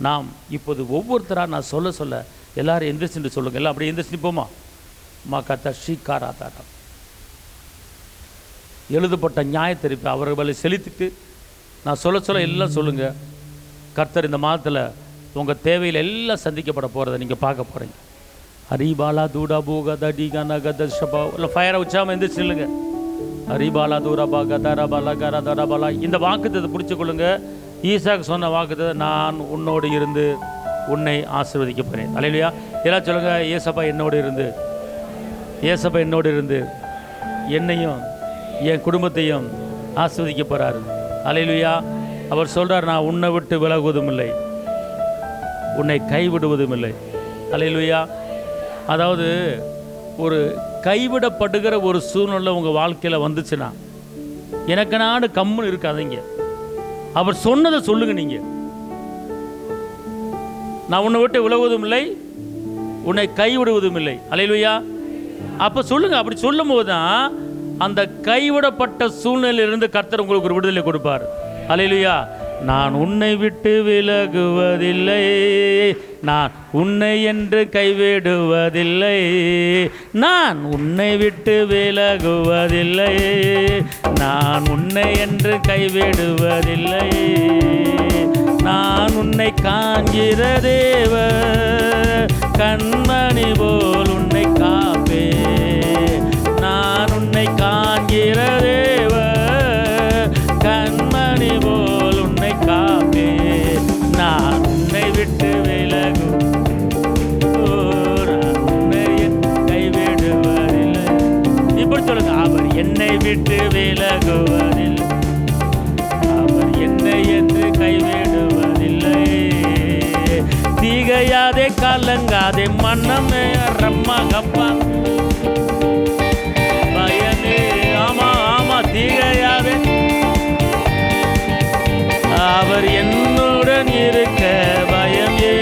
நாம் இப்போது ஒவ்வொருத்தராக நான் சொல்ல எல்லாரும் எந்திரிச்சு சொல்லுங்கள். எல்லாம் அப்படியே எந்திரிச்சு நிற்போமா? மா கத்தா ஸ்ரீகாராதாரம் எழுதப்பட்ட நியாயத்தீர்ப்பை அவர்களை செலுத்திட்டு நான் சொல்ல எல்லாம் சொல்லுங்கள். கர்த்தர் இந்த மாதத்தில் உங்கள் தேவையில் எல்லாம் சந்திக்கப்பட போகிறத நீங்கள் பார்க்க போகிறீங்க. ஹரிபாலா தூடா பூகா தடிகா நகத ஷபா இல்லை ஃபயரை உச்சாமல் எந்திரிச்சு இல்லைங்க. ஹரிபாலா தூரபா கதரபாலா கரதரபாலா இந்த வாக்குத்தத்தை பிடிச்சி கொள்ளுங்க. ஈசாக்கு சொன்ன வாக்குத்தத்தை, நான் உன்னோடு இருந்து உன்னை ஆசீர்வதிக்க போகிறேன். அல்லேலூயா. எல்லாம் சொல்லுங்கள். ஏசப்பா என்னோடு இருந்து என்னையும் என் குடும்பத்தையும் ஆசீர்வதிக்க போகிறார். அல்லேலூயா. அவர் சொல்கிறார், நான் உன்னை விட்டு விலகுவதும் இல்லை, உன்னை கைவிடுவதும் இல்லை. அல்லேலூயா. அதாவது ஒரு கைவிடப்படுகிற ஒரு சூழ்நிலை உங்கள் வாழ்க்கையில் வந்துச்சுன்னா எனக்கு நாடு கம்முன்னு இருக்காதீங்க. அவர் சொன்னதை சொல்லுங்க. நீங்கள் நான் உன்னை விட்டு விலகுவதும் இல்லை, உன்னை கைவிடுவதும் இல்லை. அல்லேலூயா. அப்போ சொல்லுங்க. அப்படி சொல்லும் போது தான் அந்த கைவிடப்பட்ட சூழ்நிலையிலிருந்து கர்த்தர் உங்களுக்கு ஒரு விடுதலை கொடுப்பார். அல்லேலூயா. நான் உன்னை விட்டு விலகுவதில்லை, நான் உன்னை என்று கைவிடுவதில்லை, நான் உன்னை விட்டு விலகுவதில்லை, நான் உன்னை என்று கைவிடுவதில்லை, நான் உன்னை காண்கிற தேவன், கண்மணி போல் உன்னை காப்பே, நான் உன்னை காண்கிற தேவன், கண்மணி போல் உன்னை காப்பே, நான் உன்னை விட்டு விலகு, நான் உன்னை கைவிடுவதில்லை. இப்படி சொல்லுங்க. அவர் என்னை விட்டு விலகுவதில்லை, அவர் என்னை என்று கைவிடுவதில்லை. திகையாதே கலங்காதே மன்னமே ரம்மா கப்பா பயனே. ஆமா திகையாதே, அவர் என்னுடன் இருக்க பயமே.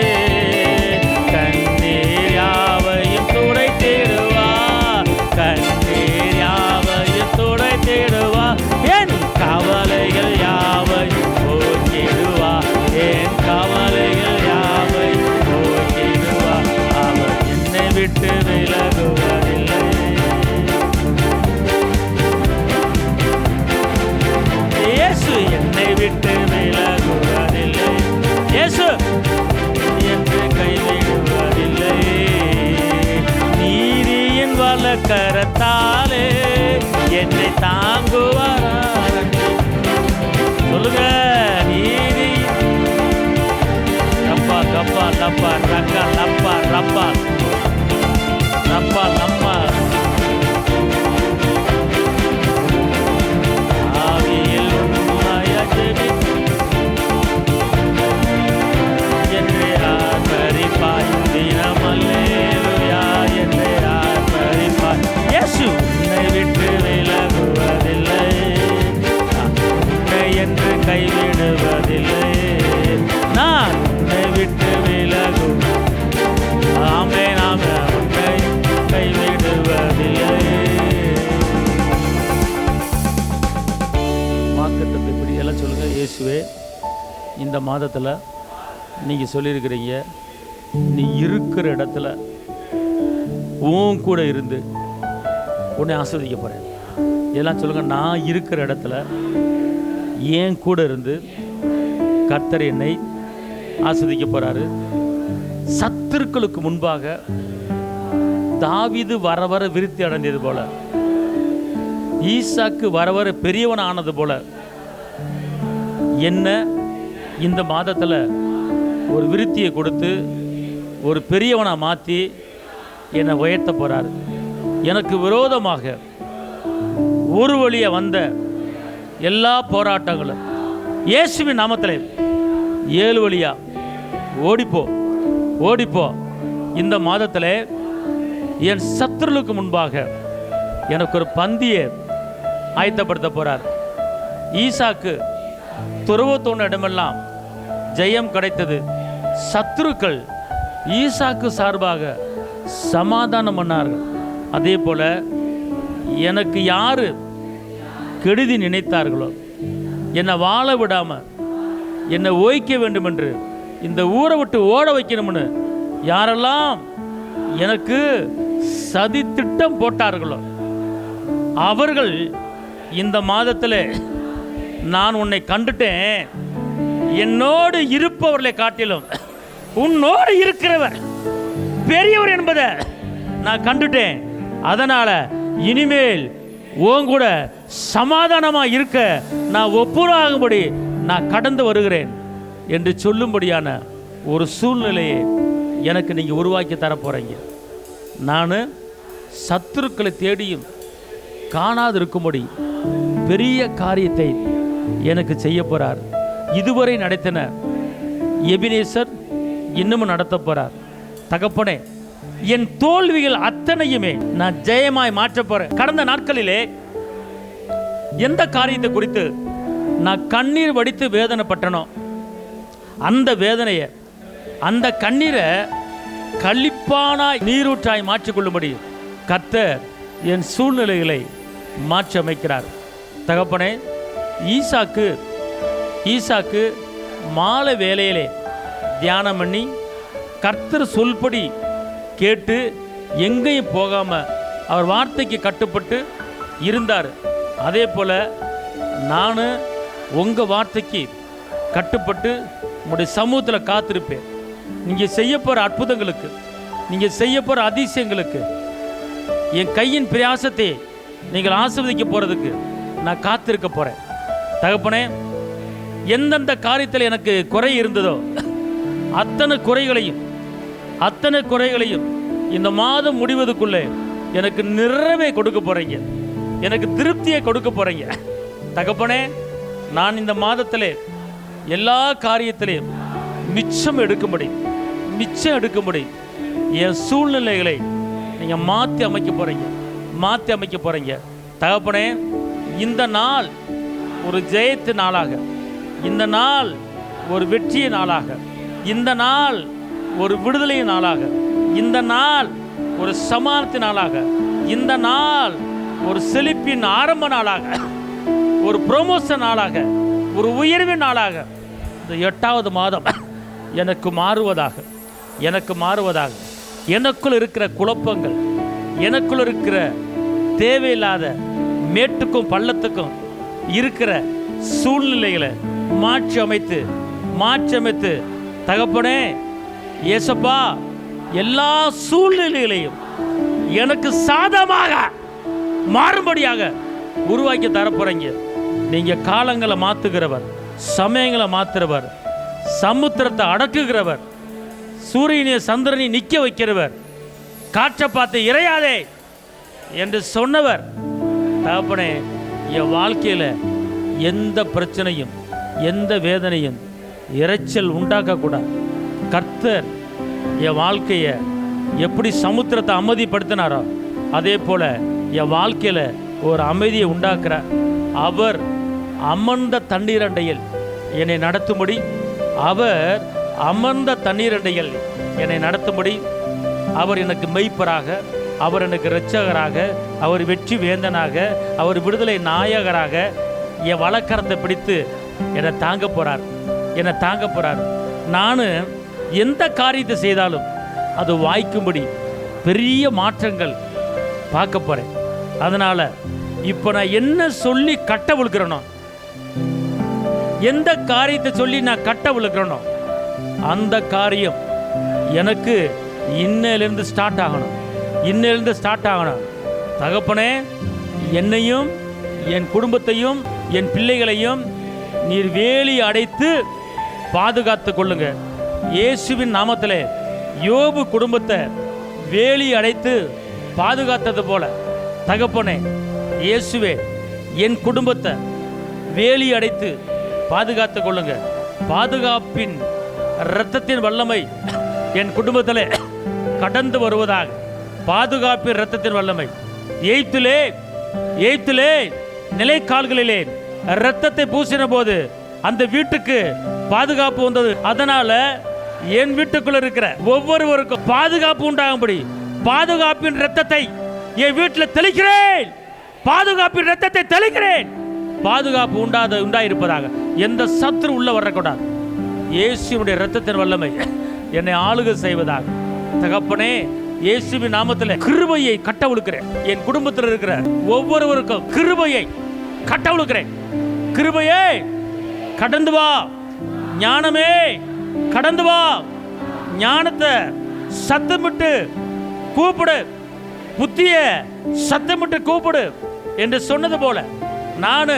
கண்ணீர் யாவையும் துடைத்திடுவார், கண்ணீர் யாவையும் துடைத்திடுவார், என் கவலைகள் யாவையும் போக்கிடுவார், என் கவலைகள் யாவையும் போக்கிடுவார். அவர் என்னை விட்டு விலக கரத்தாலே என்னை தாங்குவார். சொல்லுங்க, நீதி ரப்பா கப்பா லப்பா ரக்கா லப்பா ரப்பா ரப்பா லப்பா. ஆவியில் உண்மையா ஜெபித்து என்னை ஆர்ப்பரிப்பாய், தினம் அல்லேலூயா என்னை ஆர்ப்பரிப்பாய். இயேசு உன்னை விட்டு விலகுவதில்லை, உன்னை என்று கைவிடுவதில்லை, நான் உன்னை விட்டு விலகு. ஆமென் ஆமென், உன்னை கைவிடுவதில்லை. வாக்குத்தத்தம் இப்படி எல்லாம் சொல்லுங்க. இயேசுவே, இந்த மாதத்தில் நீங்கள் சொல்லியிருக்கிறீங்க, நீ இருக்கிற இடத்துல உன் கூட இருந்து உன்னை ஆஸ்வதிக்க போகிறேன். இதெல்லாம் சொல்லுங்கள். நான் இருக்கிற இடத்துல என் கூட இருந்து கர்த்தர் என்னை ஆஸ்வதிக்க போகிறாரு. சத்துருக்களுக்கு முன்பாக தாவீது வர வர விருத்தி அடைந்தது போல, ஈசாக்கு வர வர பெரியவன் ஆனது போல, என்ன இந்த மாதத்தில் ஒரு விருத்தியை கொடுத்து ஒரு பெரியவனாக மாற்றி என்னை உயர்த்த போகிறார். எனக்கு விரோதமாக ஒரு வழியாக வந்த எல்லா போராட்டங்களும் இயேசுவின் நாமத்தில் 7 வழியா ஓடிப்போ ஓடிப்போ. இந்த மாதத்தில் என் சத்துருளுக்கு முன்பாக எனக்கு ஒரு பந்தியை ஆயத்தப்படுத்த போகிறார். ஈசாக்கு துறவத்தோன இடமெல்லாம் ஜெயம் கிடைத்தது. சத்துருக்கள் ஈசாக்கு சார்பாக சமாதானம் பண்ணார்கள். அதே போல எனக்கு யாரு கெடுதி நினைத்தார்களோ, என்னை வாழ விடாமல் என்னை ஓய்க்க வேண்டும் என்று, இந்த ஊரை விட்டு ஓட வைக்கணும்னு யாரெல்லாம் எனக்கு சதி திட்டம் போட்டார்களோ, அவர்கள் இந்த மாதத்தில் நான் உன்னை கண்டுட்டேன், என்னோடு இருப்பவர்களை காட்டிலும் உன்னோடு இருக்கிறவர் பெரியவர் என்பதை நான் கண்டுட்டேன். அதனால இனிமேல் உன் கூட சமாதானமாக இருக்க நான் ஒப்புராகும்படி நான் கடந்து வருகிறேன் என்று சொல்லும்படியான ஒரு சூழ்நிலையை எனக்கு நீங்கள் உருவாக்கி தரப்போகிறீங்க. நான் சத்துருக்களை தேடியும் காணாது இருக்கும்படி பெரிய காரியத்தை எனக்கு செய்ய போகிறார். இதுவரை நடத்தின எபினேசர் இன்னமும் நடத்த போகிறார். தகப்பனே, என் தோல்விகள் அத்தனையுமே நான் ஜெயமாய் மாற்ற போறேன். கடந்த நாட்களிலே எந்த காரியத்தை குறித்து நான் கண்ணீர் வடித்து வேதனைப்பட்டனோ, அந்த வேதனையை, அந்த கண்ணீரை களிப்பானாய் நீரூற்றாய் மாற்றிக்கொள்ளும்படி கர்த்தர் என் சூழ்நிலைகளை மாற்றி அமைக்கிறார். தகப்பனே, ஈசாக்கு மாலை வேளையிலே தியானம் பண்ணி கர்த்தர் சொல்படி கேட்டு எங்கேயும் போகாமல் அவர் வார்த்தைக்கு கட்டுப்பட்டு இருந்தார். அதே போல் நான் உங்கள் வார்த்தைக்கு கட்டுப்பட்டு உங்களுடைய சமூகத்தில் காத்திருப்பேன். நீங்கள் செய்ய போகிற அற்புதங்களுக்கு, நீங்கள் செய்ய போகிற அதிசயங்களுக்கு, என் கையின் பிரயாசத்தை நீங்கள் ஆசீர்வதிக்க போகிறதுக்கு நான் காத்திருக்க போகிறேன். தகப்பனே, எந்தெந்த காரியத்தில் எனக்கு குறை இருந்ததோ அத்தனை குறைகளையும் இந்த மாதம் முடிவதுக்குள்ளே எனக்கு நிறைவே கொடுக்க போகிறீங்க, எனக்கு திருப்தியை கொடுக்க போகிறீங்க. தகப்பனே, நான் இந்த மாதத்தில் எல்லா காரியத்திலையும் மிச்சம் எடுக்கும்படி என் சூழ்நிலைகளை நீங்கள் மாற்றி அமைக்க போகிறீங்க. தகப்பனே, இந்த நாள் ஒரு ஜெயத்து நாளாக, இந்த நாள் ஒரு வெற்றிய நாளாக, இந்த நாள் ஒரு விடுதலை நாளாக, இந்த நாள் ஒரு சமாதானத்தின் நாளாக, இந்த நாள் ஒரு செழிப்பின் ஆரம்ப நாளாக, ஒரு ப்ரொமோஷன் நாளாக, ஒரு உயர்வின் நாளாக இந்த 8வது மாதம் எனக்கு மாறுவதாக. எனக்குள் இருக்கிற குழப்பங்கள், எனக்குள் இருக்கிற தேவையில்லாத மேட்டுக்கும் பள்ளத்துக்கும் இருக்கிற சூழ்நிலைகளை மாற்றி அமைத்து தகப்பனே, ஏசப்பா, எல்லா சூழ்நிலைகளையும் எனக்கு சாதமாக மாறும்படியாக உருவாக்கி தரப்போறீங்க. நீங்க காலங்களை மாத்துகிறவர், சமயங்களை மாத்துறவர், சமுத்திரத்தை அடக்குகிறவர், சூரியனை சந்திரனை நிற்க வைக்கிறவர், காற்றை பார்த்து இறையாதே என்று சொன்னவர். தகப்பனே, என் வாழ்க்கையில் எந்த பிரச்சனையும் எந்த வேதனையும் இரைச்சல் உண்டாக்கக்கூடாது. கர்த்தர் என் வாழ்க்கையை எப்படி சமுத்திரத்தை அமைதிப்படுத்தினாரோ அதே போல் என் வாழ்க்கையில் ஒரு அமைதியை உண்டாக்குறார். அவர் அமர்ந்த தண்ணீரண்டையில் என்னை நடத்தும்படி, அவர் அமர்ந்த தண்ணீரண்டையில் என்னை நடத்தும்படி, அவர் எனக்கு மெய்ப்பராக, அவர் எனக்கு இரட்சகராக, அவர் வெற்றி வேந்தனாக, அவர் விடுதலை நாயகராக என் வழக்கரத்தை பிடித்து என்னை தாங்க போகிறார், என்னை தாங்க போகிறார். நான் எந்த காரியத்தை செய்தாலும் அது வாய்க்கும்படி பெரிய மாற்றங்கள் பார்க்க போகிறேன். அதனால் இப்போ நான் என்ன சொல்லி கட்ட விழுக்கிறேனோ, எந்த காரியத்தை சொல்லி நான் கட்ட விழுக்கிறேனோ அந்த காரியம் எனக்கு இன்னையிலிருந்து ஸ்டார்ட் ஆகணும், இன்னையிலிருந்து ஸ்டார்ட் ஆகணும். தகப்பனே, என்னையும் என் குடும்பத்தையும் என் பிள்ளைகளையும் நீர் வேலி அடைத்து பாதுகாத்து கொள்ளுங்க. இயேசுவின் நாமத்திலே யோபு குடும்பத்தை வேலி அடைத்து பாதுகாத்தது போல தகப்பனே, இயேசுவே என் குடும்பத்தை வேலி அடைத்து பாதுகாத்து கொள்ளுங்க. பாதுகாப்பின் இரத்தத்தின் வல்லமை என் குடும்பத்தில் கடந்து வருவதாக. பாதுகாப்பின் இரத்தத்தின் வல்லமை எய்த்திலே நிலைக்கால்களிலே இரத்தத்தை பூசின போது அந்த வீட்டுக்கு பாதுகாப்பு வந்தது. அதனால என் வீட்டுக்குள்ள இருக்கிற ஒவ்வொருவருக்கும் பாதுகாப்பு உண்டாகும்படி பாதுகாப்பின் இரத்தத்தை என் வீட்டில் தெளிக்கிறேன். பாதுகாப்பின் இரத்தத்தை தெளிக்கிறேன். பாதுகாப்பு உண்டாயிருப்பதாக. எந்த சத்துரு உள்ள வரக்கூடாது. இயேசுவினுடைய இரத்தத்தின் வல்லமை என்னை ஆளுகை செய்வதாக. தகப்பனே, இயேசுவின் நாமத்தில் கிருபையை கட்டவிழுக்கிறேன். என் குடும்பத்தில் இருக்கிற ஒவ்வொருவருக்கும் கிருபையை கட்டவிழுக்கிறேன். கிருபையே கடந்து வா, ஞானமே கடந்து வா. ஞானத்தை சத்தமிட்டு கூப்பிடு, புத்திய சத்தமிட்டு கூப்பிடு என்று சொன்னது போல நான்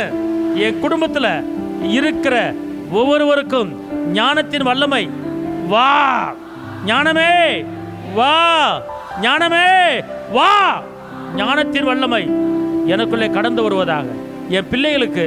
என் குடும்பத்தில் இருக்கிற ஒவ்வொருவருக்கும் ஞானத்தின் வல்லமை வா, ஞானமே வா, ஞானமே வா. ஞானத்தின் வல்லமை எனக்குள்ளே கடந்து வருவதாக. என் பிள்ளைகளுக்கு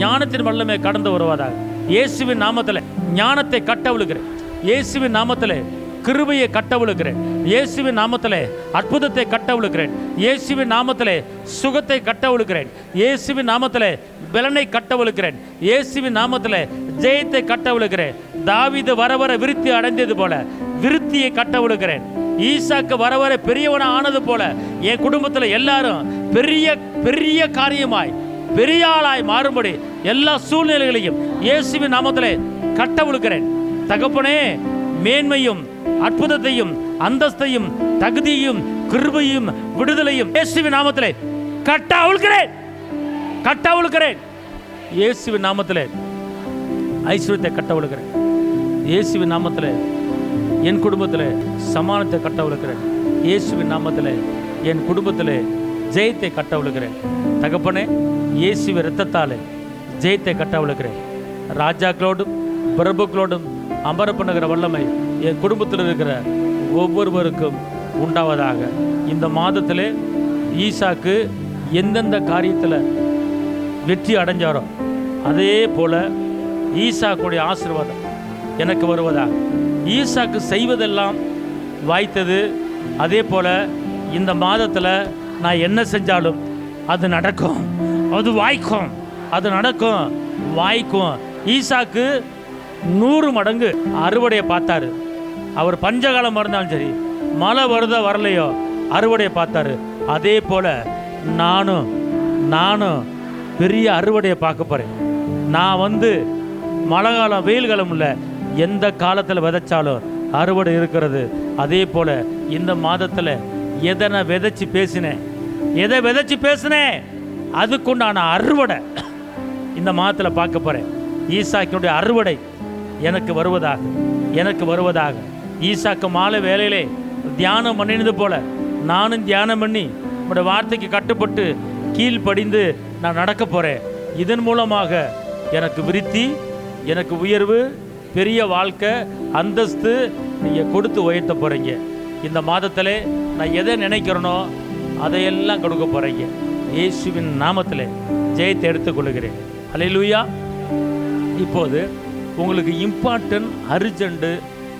ஞானத்தின் வல்லமை கடந்து வருவதாக. இயேசுவின் நாமத்தில் ஞானத்தை கட்டவிழுக்கிறேன். இயேசுவின் நாமத்தில் கிருபையை கட்டவிழுக்கிறேன். இயேசுவின் நாமத்தில் அற்புதத்தை கட்டவிழுக்கிறேன். இயேசுவின் நாமத்தில் சுகத்தை கட்டவிழுக்கிறேன். இயேசுவின் நாமத்தில் பலனை கட்டவிழுக்கிறேன். இயேசுவின் நாமத்தில் ஜெயத்தை கட்டவிழுக்கிறேன். தாவீது வர வர விருத்தி அடைந்தது போல விருத்தியை கட்டவிழுக்கிறேன். ஈசாக்கு வர வர பெரியவன ஆனது போல என் குடும்பத்தில் எல்லாரும் பெரிய பெரிய காரியமாய் பெரிய ஆளாய் மாறும்படி எல்லா சூழ்நிலைகளையும் இயேசுவின் நாமத்திலே கட்டவிழுக்கிறேன். தகப்பனே, மேன்மையும் அற்புதத்தையும் அந்தஸ்தையும் தகுதியும் கிருபையும் விடுதலையும் இயேசுவின் நாமத்திலே கட்டவிழுக்கிறேன். கட்டவிழுக்கிறேன். இயேசுவின் நாமத்திலே ஐஸ்வர்யத்தை கட்டவிழுக்கிறேன். இயேசுவின் நாமத்திலே என் குடும்பத்தில் சமானத்தை கட்டவிழுக்கிறேன். இயேசுவின் நாமத்தில் என் குடும்பத்தில் ஜெயத்தை கட்டவிழுக்கிறேன். தகப்பனே, இயேசுவின் இரத்தத்தாலே ஜெயத்தை கட்டவிழுக்கிறேன். ராஜாக்களோடும் பிரபுக்களோடும் அமர பண்ணுகிற வல்லமை என் குடும்பத்தில் இருக்கிற ஒவ்வொருவருக்கும் உண்டாவதாக. இந்த மாதத்திலே ஈசாக்கு எந்தெந்த காரியத்தில் வெற்றி அடைஞ்சாரோ அதே போல ஈசாக்குடைய ஆசீர்வாதம் எனக்கு வருவதாக. ஈசாக்கு செய்வதெல்லாம் வாய்த்தது. அதே போல் இந்த மாதத்தில் நான் என்ன செஞ்சாலும் அது நடக்கும், அது வாய்க்கும், அது நடக்கும், வாய்க்கும். ஈசாக்கு 100 மடங்கு அறுவடையை பார்த்தாரு. அவர் பஞ்சகாலம் இருந்தாலும் சரி, மழை வருதோ வரலையோ அறுவடையை பார்த்தாரு. அதே போல் நானும் பெரிய அறுவடையை பார்க்க போகிறேன். நான் மழை காலம் வெயில் காலம் இல்லை, எந்த காலத்தில் விதைச்சாலும் அறுவடை இருக்கிறது. அதே போல் இந்த மாதத்தில் எதை நான் விதைச்சி பேசினேன் அதுக்குண்டான அறுவடை இந்த மாதத்தில் பார்க்க போகிறேன். ஈசாக்கினுடைய அறுவடை எனக்கு வருவதாக. ஈசாக்கு மாலை வேலையிலே தியானம் பண்ணினது போல நானும் தியானம் பண்ணி உங்களுடைய வார்த்தைக்கு கட்டுப்பட்டு கீழ்ப்படிந்து நான் நடக்க போகிறேன். இதன் மூலமாக எனக்கு விருத்தி, எனக்கு உயர்வு, பெரிய வாழ்க்கை, அந்தஸ்து நீங்கள் கொடுத்து உயர்த்த போகிறீங்க. இந்த மாதத்தில் நான் எதை நினைக்கிறேனோ அதையெல்லாம் கொடுக்க போகிறீங்க. இயேசுவின் நாமத்தில் ஜெயத்தை எடுத்துக்கொள்கிறேன். அல்லேலூயா. இப்போது உங்களுக்கு இம்பார்ட்டன்ட், அர்ஜெண்ட்டு,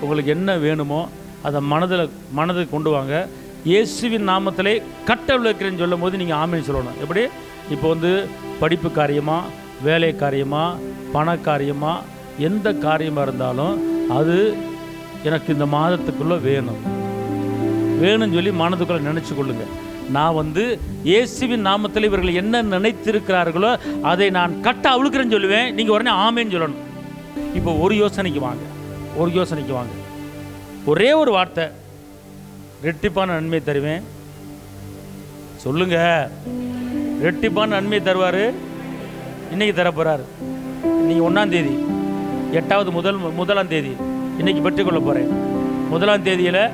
உங்களுக்கு என்ன வேணுமோ அதை மனதுக்கு கொண்டு வாங்க. இயேசுவின் நாமத்திலே கட்டளை வைக்கிறேன்னு சொல்லும் போது நீங்கள் ஆமேன்னு சொல்லணும். எப்படி? இப்போ படிப்பு காரியமாக, வேலை காரியமாக, பண காரியமாக, எந்த காரியமாக இருந்தாலும் அது எனக்கு இந்த மாதத்துக்குள்ளே வேணும்னு சொல்லி மனதுக்குள்ளே நினச்சி கொள்ளுங்க. நான் இயேசுவின் நாமத்தில் இவர்கள் என்ன நினைத்திருக்கிறார்களோ அதை நான் கட்ட அவிழ்க்கிறேன்னு சொல்லுவேன். நீங்கள் உடனே ஆமேன்னு சொல்லணும். இப்போ ஒரு யோசனைக்கு வாங்க. ஒரே ஒரு வார்த்தை, ரெட்டிப்பான நன்மை தருவேன் சொல்லுங்க. ரெட்டிப்பான நன்மை தருவார். இன்னைக்கு தரப்போறாரு. இன்னைக்கு 1ஆம் தேதி, 8வது தேதி இன்னைக்கு பெற்றுக்கொள்ள போகிறேன். 1ஆம் தேதியில்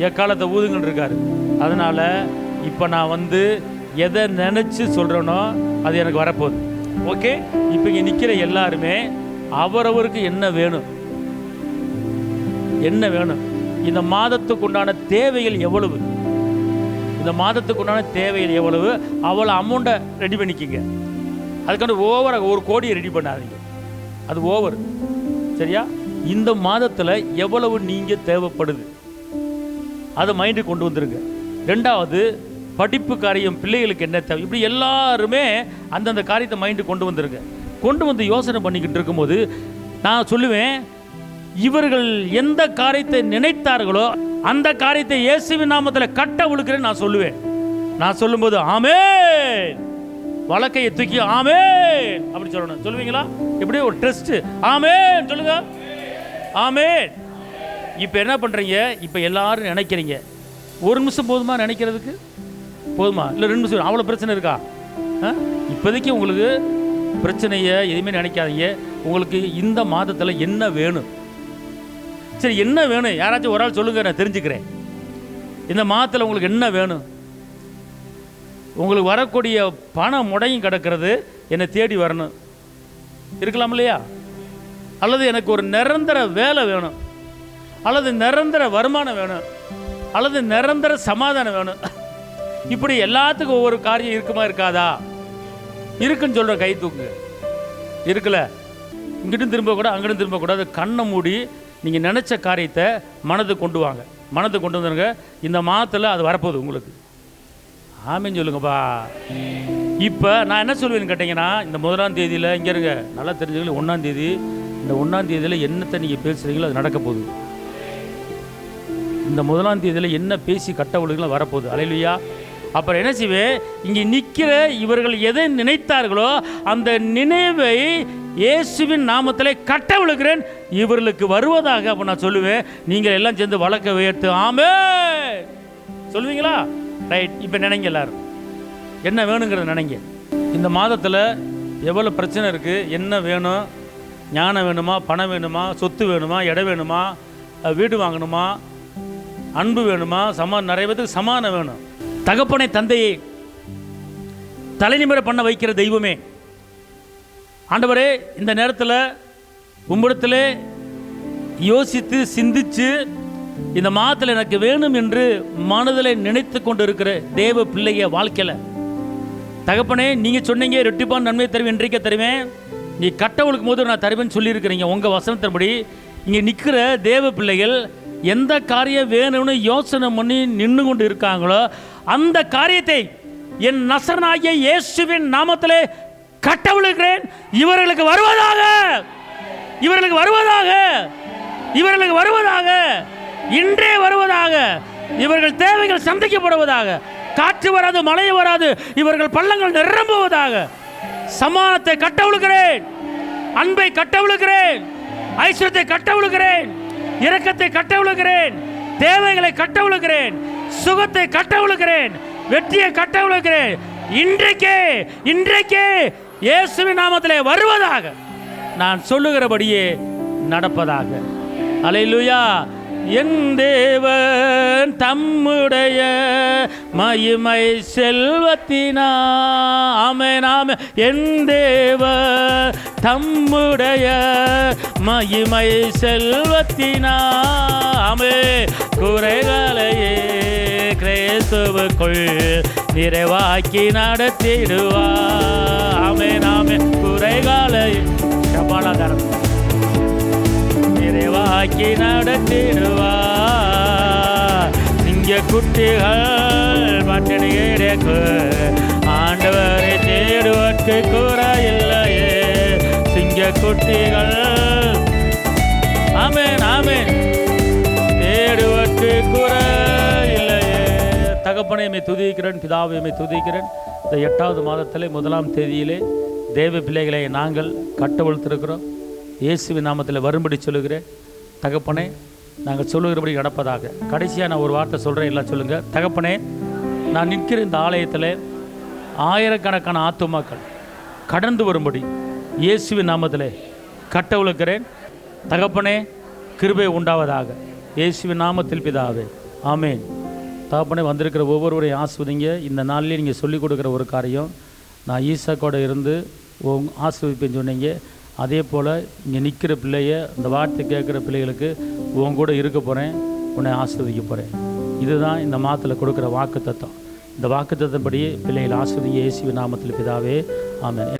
எக்காலத்தை ஊதுங்கன்னு இருக்காரு. அதனால் இப்போ நான் எதை நினச்சி சொல்கிறேனோ அது எனக்கு வரப்போகுது. ஓகே. இப்போ இங்கே நிற்கிற எல்லாருமே அவரவருக்கு என்ன வேணும், இந்த மாதத்துக்கு உண்டான தேவைகள் எவ்வளவு, அவ்வளோ அமௌண்ட்டை ரெடி பண்ணிக்கிங்க. அதுக்கான ஓவராக 1 கோடியை ரெடி பண்ணாதீங்க, அது ஓவர். சரியா? இந்த மாதத்தில் எவ்வளவு நீங்கள் தேவைப்படுது அதை மைண்டுக்கு கொண்டு வந்துருங்க. 2வது, படிப்பு காரியம், பிள்ளைகளுக்கு என்ன தேவை, இப்படி எல்லாருமே அந்தந்த காரியத்தை மைண்டுக்கு கொண்டு வந்துருங்க. கொண்டு வந்து யோசனை பண்ணிக்கிட்டு இருக்கும்போது நான் சொல்லுவேன், இவர்கள் எந்த காரியத்தை நினைத்தார்களோ அந்த காரியத்தை இயேசுவின் நாமத்தில் கட்ட விழுக்கிறேன்னு நான் சொல்லுவேன். நான் சொல்லும்போது ஆமென், வழக்கையை தூக்கி ஆமென் அப்படி சொல்லணும். சொல்லுவீங்களா? எப்படி ஒரு டெஸ்ட். ஆமென் சொல்லுங்க. ஆமென். இப்போ என்ன பண்ணுறீங்க? இப்போ எல்லாரும் நினைக்கிறீங்க. 1 நிமிஷம் போதுமா நினைக்கிறதுக்கு? போதுமா? இல்லை 2 நிமிஷம்? அவ்வளோ பிரச்சனை இருக்கா? இப்போதைக்கு உங்களுக்கு பிரச்சனையை எதுவுமே நினைக்காதீங்க. உங்களுக்கு இந்த மாதத்தில் என்ன வேணும்? சரி, என்ன வேணும்? யாராச்சும் ஒரு ஆள் சொல்லுங்க, நான் தெரிஞ்சுக்கிறேன். இந்த மாதத்தில் உங்களுக்கு என்ன வேணும்? உங்களுக்கு வரக்கூடிய பணம் முடையும் கிடக்கிறது, என்னை தேடி வரணும் இருக்கலாம் இல்லையா? அல்லது எனக்கு ஒரு நிரந்தர வேலை வேணும், அல்லது நிரந்தர வருமானம் வேணும், அல்லது நிரந்தர சமாதானம் வேணும். இப்படி எல்லாத்துக்கும் ஒவ்வொரு காரியம் இருக்குமா இருக்காதா? இருக்குன்னு சொல்கிற கை தூக்குங்க. இருக்குல்ல? இங்கிட்டும் திரும்பக்கூடாது, அங்கிட்டும் திரும்பக்கூடாது. கண்ணை மூடி நீங்கள் நினச்ச காரியத்தை மனதுக்கு கொண்டு வாங்க. மனதுக்கு கொண்டு வந்துருங்க. இந்த மாதத்தில் அது வரப்போகுது உங்களுக்கு. ஆமேன்னு சொல்லுங்கப்பா. இப்போ நான் என்ன சொல்லுவேன்னு கேட்டிங்கன்னா, இந்த 1ஆம் தேதியில் இங்கே இருங்க, நல்லா தெரிஞ்சுக்கல. 1ஆம் தேதி, இந்த 1ஆம் தேதியில் என்னத்தை நீங்கள் பேசுகிறீங்களோ அது நடக்க போகுது. இந்த 1ஆம் தேதியில் என்ன பேசி கட்ட ஒழுங்குலாம் வரப்போகுது. அல்லேலூயா. அப்புறம் என்ன செய்வேன்? இங்கே நிற்கிற இவர்கள் எதை நினைத்தார்களோ அந்த நினைவை இயேசுவின் நாமத்திலே கட்ட விழுகிறேன், இவர்களுக்கு வருவதாக. அப்போ நான் சொல்லுவேன், நீங்கள் எல்லாம் சேர்ந்து வழக்க உயர்த்து ஆமென் சொல்லுவீங்களா? ரைட். இப்போ நினைங்க, எல்லாரும் என்ன வேணுங்கிறத நினைங்க. இந்த மாதத்தில் எவ்வளோ பிரச்சனை இருக்குது, என்ன வேணும்? ஞானம் வேணுமா, பணம் வேணுமா, சொத்து வேணுமா, இடம் வேணுமா, வீடு வாங்கணுமா, அன்பு வேணுமா, நிறைய பேருக்கு சமாதானம் வேணும். தகப்பனை, தந்தையை தலைநிமிர பண்ண வைக்கிற தெய்வமே, ஆண்டவரே, இந்த நேரத்தில் உம்மிடத்தில் யோசித்து சிந்தித்து இந்த மாதத்தில் எனக்கு வேணும் என்று மனதில் நினைத்து கொண்டு இருக்கிற தேவ பிள்ளைய வாழ்க்கையில் தகப்பனே, நீங்கள் சொன்னீங்க ரெட்டிப்பான் நன்மை தருவேன், இன்றைக்கே தருவேன், நீ கட்டவளுக்கும் போது நான் தருவேன்னு சொல்லியிருக்கிறீங்க. உங்கள் வசனத்தின்படி இங்கே நிற்கிற தேவ பிள்ளைகள் எந்த காரியம் வேணும்னு யோசனை பண்ணி நின்று கொண்டு இருக்காங்களோ அந்த காரியத்தை என் நசரனாகிய இயேசுவின் நாமத்திலே கட்டவிழுகிறேன். இவர்களுக்கு வருவதாக, இவர்களுக்கு வருவதாக, இவர்களுக்கு வருவதாக, இன்றே வருவதாக. இவர்கள் தேவைகள் சந்திக்கப்படுவதாக. காற்று வராது, மழை வராது, இவர்கள் பள்ளங்கள் நிரம்புவதாக. சமானத்தை கட்டவிழுகிறேன், அன்பை கட்டவிழுகிறேன், ஐஸ்வர்யத்தை கட்டவிழுகிறேன், இரக்கத்தை கட்டவிழுகிறேன், தேவைகளை கட்டவிழுகிறேன், சுகத்தை கட்டவிழுகிறேன், வெற்றியை கட்டவிழுகிறேன். இன்றைக்கே இயேசுவின் நாமத்திலே வருவதாக. நான் சொல்லுகிறபடியே நடப்பதாக. அல்லேலூயா. என் தேவன் தம்முடைய மகிமை செல்வத்தினா ஆமென் ஆமென். என் தேவன் தம்முடைய மகிமை செல்வத்தினா ஆமென். குறைகளையே கிறிஸ்துவுக்குள் நிறைவாக்கி நடத்திடுவார் ஆமென் ஆமென். குறைகளையே சபாலாதாரம் நிறைவாக்கி நடத்திடுவார். இங்க குட்டிகள் பட்டினி கிடக்கு ஆண்டவரை தேடுவதற்கு குறையில்லையே. சிங்க குட்டிகள் ஆமென் ஆமென் தேடுவதற்கு குறையில்லையே. தகப்பனையுமே துதிக்கிறேன், பிதாவையுமே துதிக்கிறேன். இந்த 8வது மாதத்திலே 1ஆம் தேதியிலே தேவ பிள்ளைகளை நாங்கள் கட்டவிழ்த்திருக்கிறோம். இயேசுவின் நாமத்தில் வரும்படி சொல்லுகிறேன். தகப்பனே, நாங்கள் சொல்லுகிறபடி நடப்பதாக. கடைசியாக நான் ஒரு வார்த்தை சொல்கிறேன், எல்லாம் சொல்லுங்கள். தகப்பனே, நான் நிற்கிற இந்த ஆலயத்தில் ஆயிரக்கணக்கான ஆத்துமாக்கள் கடந்து வரும்படி இயேசுவின் நாமத்தில் கட்டவிழ்க்கிறேன். தகப்பனே, கிருபை உண்டாவதாக. இயேசுவின் நாமத்தில் பிதாவே, ஆமேன். தகப்பனே, வந்திருக்கிற ஒவ்வொருவரையும் ஆஸ்வதிங்க. இந்த நாளிலே நீங்கள் சொல்லிக் கொடுக்குற ஒரு காரியம், நான் ஈசாக்கோடு இருந்து ஆஸ்வதிப்பேன்னு சொன்னீங்க. அதே போல் இங்கே நிற்கிற பிள்ளைய, இந்த வார்த்தை கேட்குற பிள்ளைகளுக்கு உன் கூட இருக்க போகிறேன், உன்னை ஆஸ்வதிக்க போகிறேன். இதுதான் இந்த மாதத்தில் கொடுக்குற வாக்குத்தத்தம். இந்த வாக்குத்தத்தப்படியே பிள்ளைகளை ஆஸ்வதிங்க. இயேசுவின் நாமத்தில் பிதாவே, ஆமென்.